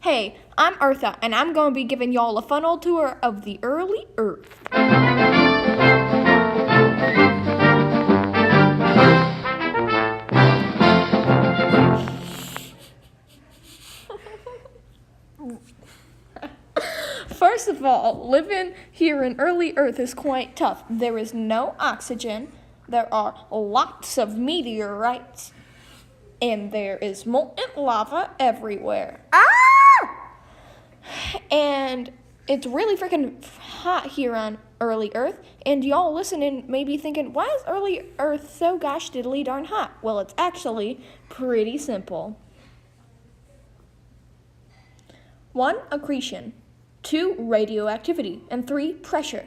Hey, I'm Eartha, and I'm going to be giving y'all a fun old tour of the early Earth. First of all, living here in early Earth is quite tough. There is no oxygen, there are lots of meteorites, and there is molten lava everywhere. And it's really freaking hot here on early Earth, and y'all listening may be thinking, why is early Earth so gosh diddly darn hot? Well, it's actually pretty simple. 1. Accretion. 2. Radioactivity. And 3. Pressure.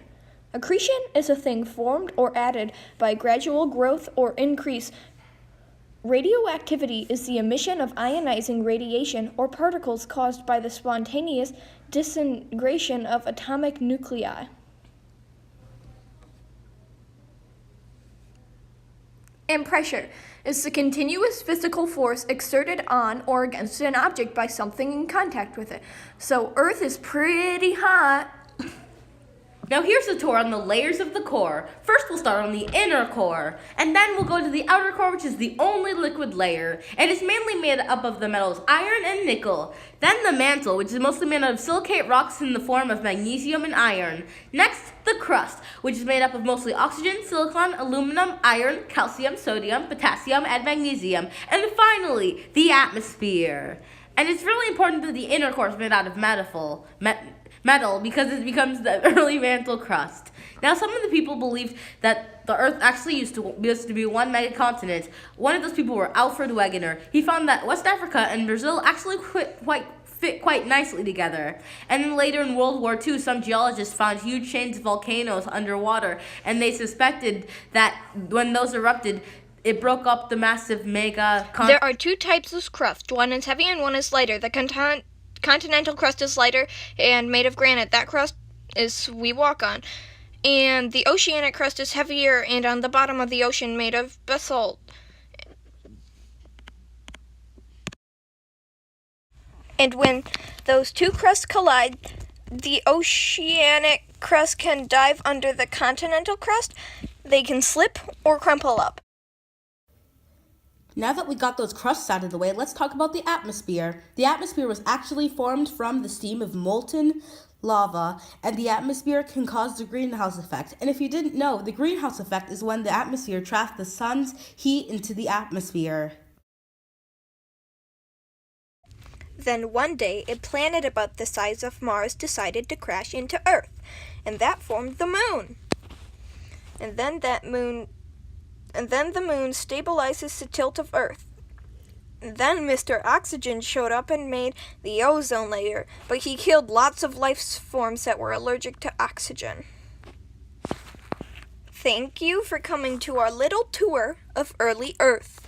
Accretion is a thing formed or added by gradual growth or increase. Radioactivity is the emission of ionizing radiation or particles caused by the spontaneous disintegration of atomic nuclei. And pressure is the continuous physical force exerted on or against an object by something in contact with it. So Earth is pretty hot. Now here's a tour on the layers of the core. First we'll start on the inner core, and then we'll go to the outer core, which is the only liquid layer. It is mainly made up of the metals iron and nickel. Then the mantle, which is mostly made out of silicate rocks in the form of magnesium and iron. Next, the crust, which is made up of mostly oxygen, silicon, aluminum, iron, calcium, sodium, potassium, and magnesium. And finally, the atmosphere. And it's really important that the inner core is made out of metal because it becomes the early mantle crust. Now, some of the people believed that the Earth actually used to be one megacontinent. One of those people were Alfred Wegener. He found that West Africa and Brazil actually fit quite nicely together. And then later in World War II, some geologists found huge chains of volcanoes underwater, and they suspected that when those erupted, it broke up the massive There are 2 types of crust. One is heavy and one is lighter. The continental crust is lighter and made of granite. That crust is we walk on. And the oceanic crust is heavier and on the bottom of the ocean made of basalt. And when those 2 crusts collide, the oceanic crust can dive under the continental crust. They can slip or crumple up. Now that we got those crusts out of the way, let's talk about the atmosphere. The atmosphere was actually formed from the steam of molten lava, and the atmosphere can cause the greenhouse effect. And if you didn't know, the greenhouse effect is when the atmosphere traps the sun's heat into the atmosphere. Then one day, a planet about the size of Mars decided to crash into Earth, and that formed the moon. And then the moon stabilizes the tilt of Earth. Then Mr. Oxygen showed up and made the ozone layer, but he killed lots of life forms that were allergic to oxygen. Thank you for coming to our little tour of early Earth.